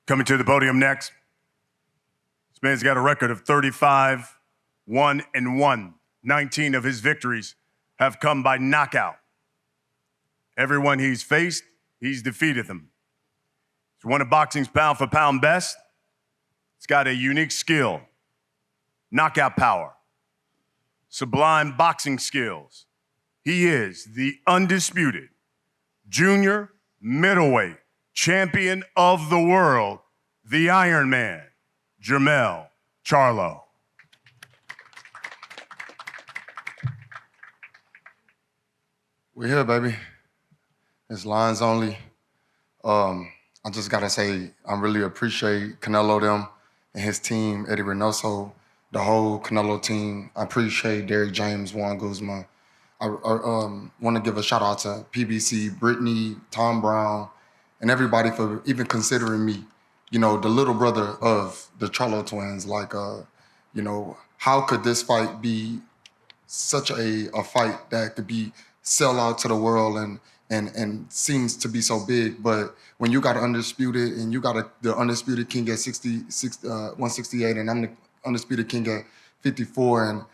Coming to the podium next, this man's got a record of 35-1-1. 19 of his victories have come by knockout. Everyone he's faced, he's defeated them. He's one of boxing's pound-for-pound best. He's got a unique skill, knockout power, sublime boxing skills. He is the undisputed junior middleweight champion of the world, the Iron Man, Jermell Charlo. We're here, baby. It's lines only. I just gotta say, I really appreciate Canelo them and his team, Eddie Reynoso, the whole Canelo team. I appreciate Derrick James, Juan Guzman. I want to give a shout out to PBC, Brittany, Tom Brown, and everybody for even considering me, you know, the little brother of the Charlo twins. Like, you know, how could this fight be such a fight that could be sell out to the world and seems to be so big? But when you got undisputed and you got the undisputed king at 168 and I'm the undisputed king at 54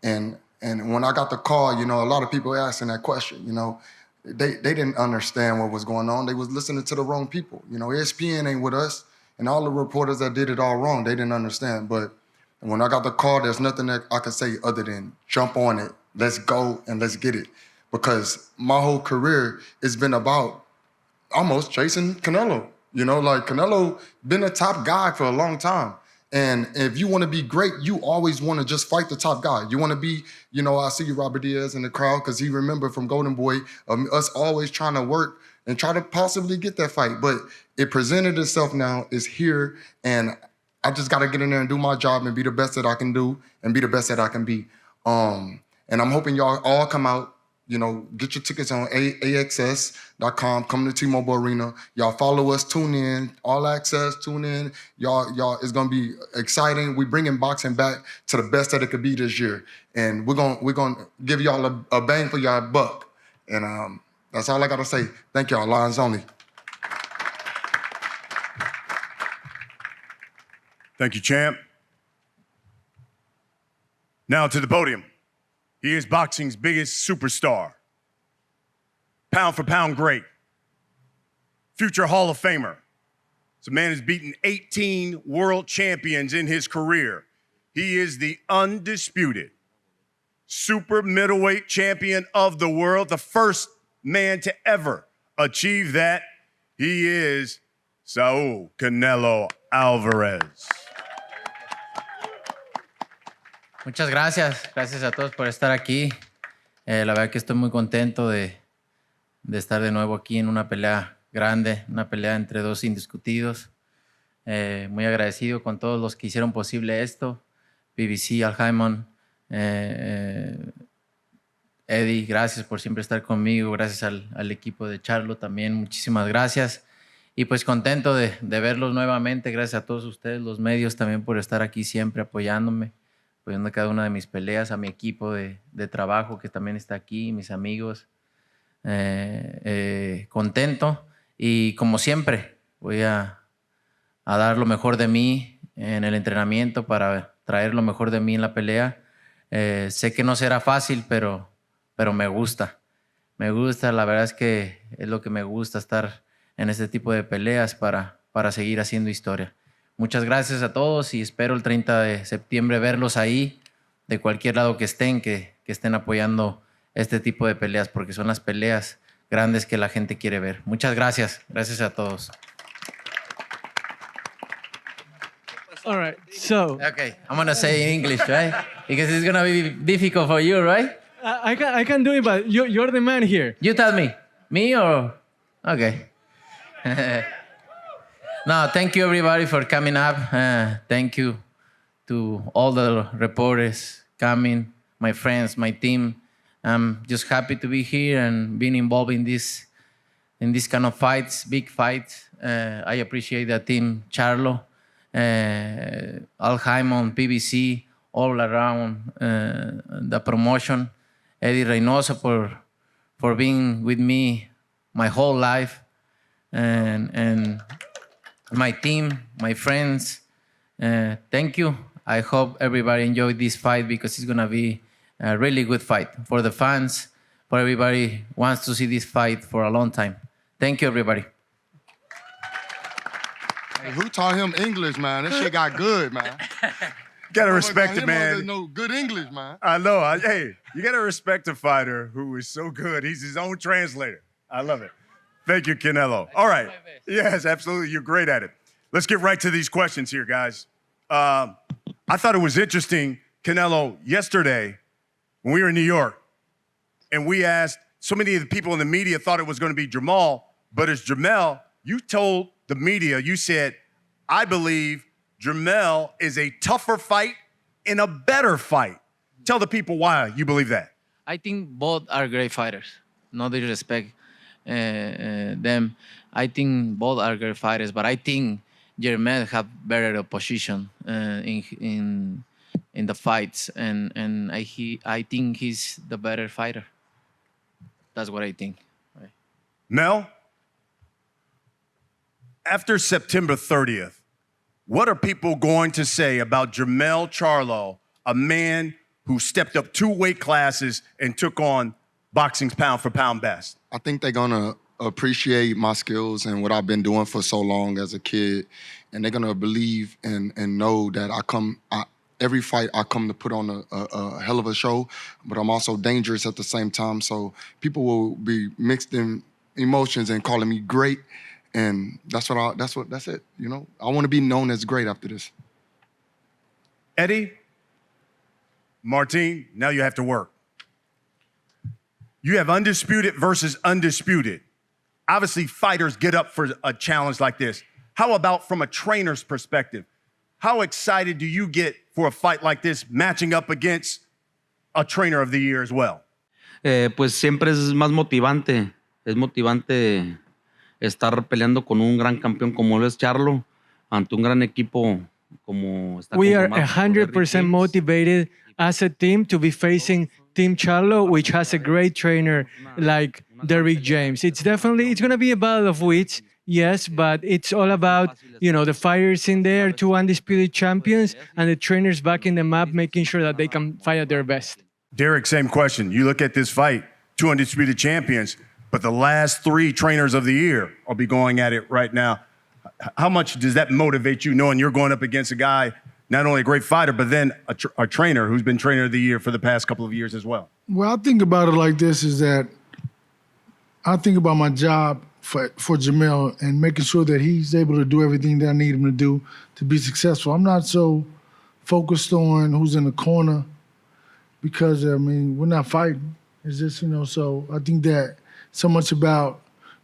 and when I got the call, you know, a lot of people asking that question, you know, they didn't understand what was going on. They was listening to the wrong people. You know, ESPN ain't with us, and all the reporters that did it all wrong, they didn't understand. But when I got the call, there's nothing that I can say other than jump on it, let's go and let's get it. Because my whole career has been about almost chasing Canelo. You know, like Canelo been a top guy for a long time. And if you want to be great, you always want to just fight the top guy. You want to be, you know, I see you, Robert Diaz, in the crowd, because he remembered from Golden Boy, us always trying to work and try to possibly get that fight. But it presented itself now, it's here, and I just got to get in there and do my job and be the best that I can do and be the best that I can be. And I'm hoping y'all all come out. You know, get your tickets on AXS.com. Come to T-Mobile Arena. Y'all follow us, tune in, all access, tune in. Y'all, it's gonna be exciting. We bringing boxing back to the best that it could be this year, and we're gonna give y'all a bang for y'all buck. And that's all I gotta say. Thank y'all. Lines only. Thank you, champ. Now to the podium. He is boxing's biggest superstar, pound-for-pound great, future Hall of Famer. This man has beaten 18 world champions in his career. He is the undisputed super middleweight champion of the world, the first man to ever achieve that. He is Saul Canelo Alvarez. Muchas gracias. Gracias a todos por estar aquí. La verdad que estoy muy contento de estar de nuevo aquí en una pelea grande, una pelea entre dos indiscutidos. Muy agradecido con todos los que hicieron posible esto. BBC, Al Jaimon, Eddie, gracias por siempre estar conmigo. Gracias al equipo de Charlo también. Muchísimas gracias. Y pues contento de verlos nuevamente. Gracias a todos ustedes, los medios, también por estar aquí siempre apoyándome. Apoyando cada una de mis peleas, a mi equipo de trabajo que también está aquí, mis amigos. Contento y como siempre voy a dar lo mejor de mí en el entrenamiento para traer lo mejor de mí en la pelea. Sé que no será fácil, pero me gusta. Me gusta, la verdad es que es lo que me gusta, estar en este tipo de peleas para seguir haciendo historia. Muchas gracias a todos y espero el 30 de septiembre verlos ahí, de cualquier lado que estén apoyando este tipo de peleas, porque son las peleas grandes que la gente quiere ver. Muchas gracias. Gracias a todos. All right, so... Okay, I'm going to say in English, right? Because it's going to be difficult for you, right? I can do it, but you're the man here. You tell me. Me or... Okay. No, thank you everybody for coming up. Thank you to all the reporters coming, my friends, my team. I'm just happy to be here and being involved in this kind of fights, big fights. I appreciate the team, Charlo, Al Jaimon, PBC, all around the promotion. Eddie Reynoso for being with me my whole life. And my team, my friends. Thank you. I hope everybody enjoyed this fight because it's going to be a really good fight for the fans, for everybody wants to see this fight for a long time. Thank you, everybody. Hey, who taught him English, man? This shit got good, man. Gotta respect it, Him man. no good English, man. I know. Hey, you gotta respect a fighter who is so good. He's his own translator. I love it. Thank you, Canelo. All right. Yes, absolutely. You're great at it. Let's get right to these questions here, guys. I thought it was interesting, Canelo, yesterday when we were in New York, and we asked, so many of the people in the media thought it was going to be Jermell, but it's Jermell. You told the media, you said, I believe Jermell is a tougher fight and a better fight. Tell the people why you believe that. I think both are great fighters. No disrespect them. I think both are great fighters, but I think Jermell have better opposition in the fights, and I think he's the better fighter. That's what I think. Right. Mel, after September 30th, what are people going to say about Jermell Charlo, a man who stepped up 2 weight classes and took on boxing's pound for pound best? I think they're gonna appreciate my skills and what I've been doing for so long as a kid, and they're gonna believe and know that every fight I come to put on a hell of a show, but I'm also dangerous at the same time. So people will be mixed in emotions and calling me great, and that's it. You know, I want to be known as great after this. Eddie, Martin, now you have to work. You have undisputed versus undisputed. Obviously, fighters get up for a challenge like this. How about from a trainer's perspective? How excited do you get for a fight like this, matching up against a trainer of the year as well? Pues siempre es más motivante. Es motivante estar peleando con un gran campeón como lo es Charlo, ante un gran equipo como está. We are 100% motivated as a team to be facing Team Charlo, which has a great trainer like Derrick James. It's going to be a battle of wits, yes, but it's all about, the fighters in there, 2 undisputed champions, and the trainers backing them up, making sure that they can fight at their best. Derek, same question. You look at this fight, 2 undisputed champions, but the last 3 trainers of the year will be going at it right now. How much does that motivate you, knowing you're going up against a guy, not only a great fighter, but then a trainer who's been trainer of the year for the past couple of years as well? Well, I think about it like this, is that I think about my job for Jermell and making sure that he's able to do everything that I need him to do to be successful. I'm not so focused on who's in the corner because, we're not fighting. It's just, so I think that so much about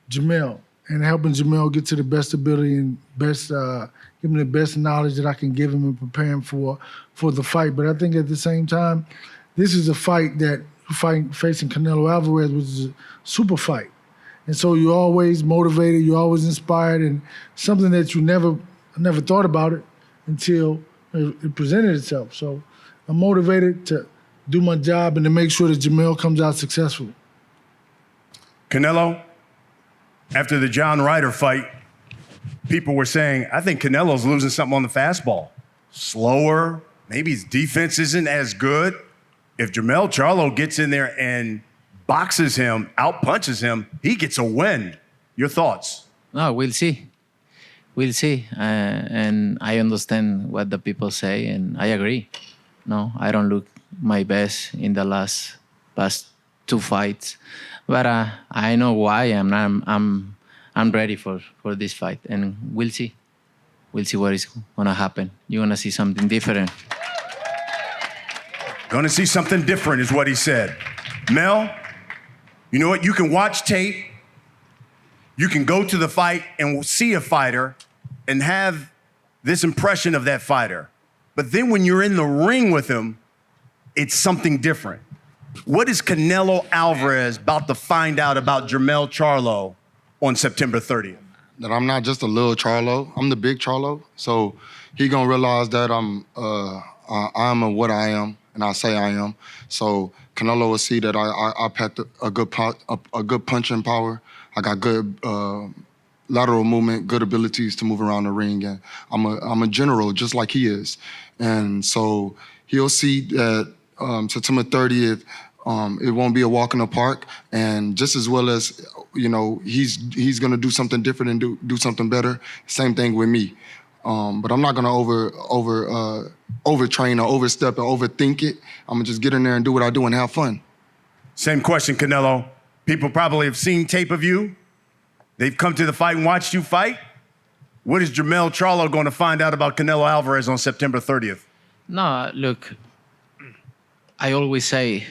Jermell and helping Jermell get to the best ability and give him the best knowledge that I can give him and prepare him for the fight. But I think at the same time, this is a fight facing Canelo Alvarez, which is a super fight. And so you're always motivated, you're always inspired, and something that you never thought about it until it presented itself. So I'm motivated to do my job and to make sure that Jermell comes out successful. Canelo, after the John Ryder fight, people were saying, I think Canelo's losing something on the fastball. Slower, maybe his defense isn't as good. If Jermell Charlo gets in there and boxes him, outpunches him, he gets a win. Your thoughts? No, we'll see. We'll see. And I understand what the people say, and I agree. No, I don't look my best in the past 2 fights, but I know why. I'm ready for this fight, and we'll see. We'll see what is gonna happen. You're gonna see something different. Gonna see something different is what he said. Mel, you know what? You can watch tape. You can go to the fight and see a fighter and have this impression of that fighter. But then when you're in the ring with him, it's something different. What is Canelo Alvarez about to find out about Jermell Charlo on September 30th? That I'm not just a little Charlo. I'm the big Charlo. So he gonna realize that I'm what I am, and I say I am. So Canelo will see that I packed a good punching power. I got good lateral movement, good abilities to move around the ring, and I'm a general just like he is. And so he'll see that September 30th, it won't be a walk in the park, and just as well as, you know, he's gonna do something different and do something better. Same thing with me. But I'm not gonna overtrain or overstep or overthink it. I'm gonna just get in there and do what I do and have fun. Same question, Canelo. People probably have seen tape of you. They've come to the fight and watched you fight. What is Jermell Charlo going to find out about Canelo Alvarez on September 30th? No, look, I always say,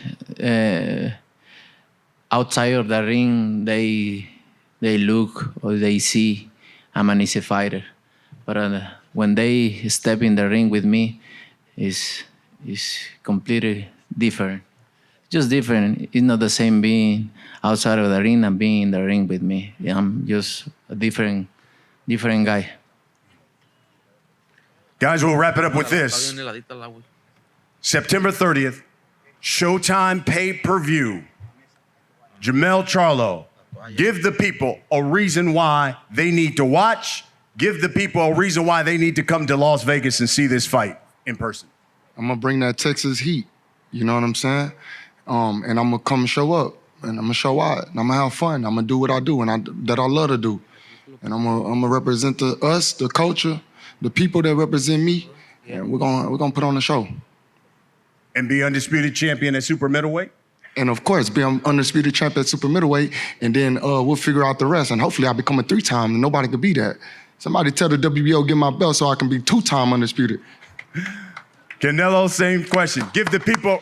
outside of the ring, they look or they see I'm an easy fighter. But when they step in the ring with me, is completely different. Just different. It's not the same being outside of the ring and being in the ring with me. I'm just a different guy. Guys, we'll wrap it up with this. September 30th, Showtime pay-per-view. Jermell Charlo, give the people a reason why they need to watch. Give the people a reason why they need to come to Las Vegas and see this fight in person. I'm gonna bring that Texas heat. You know what I'm saying? And I'm gonna come show up, and I'm gonna show out, and I'm gonna have fun. I'm gonna do what I do and that I love to do, and I'm gonna represent the culture, the people that represent me, and we're gonna put on a show. And be undisputed champion at super middleweight? And of course, be an undisputed champion at super middleweight, and then we'll figure out the rest. And hopefully, I become a 3-time, and nobody could be that. Somebody tell the WBO get my belt so I can be 2-time undisputed. Canelo, same question. Give the people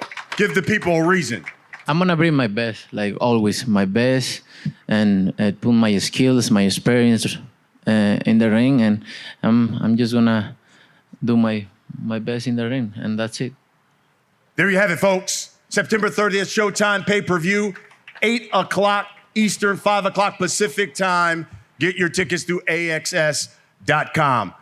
a reason. I'm gonna bring my best, like always, my best, and put my skills, my experience in the ring, and I'm just gonna do my best in the ring, and that's it. There you have it, folks. September 30th, Showtime pay-per-view, 8 o'clock Eastern, 5 o'clock Pacific time. Get your tickets through AXS.com.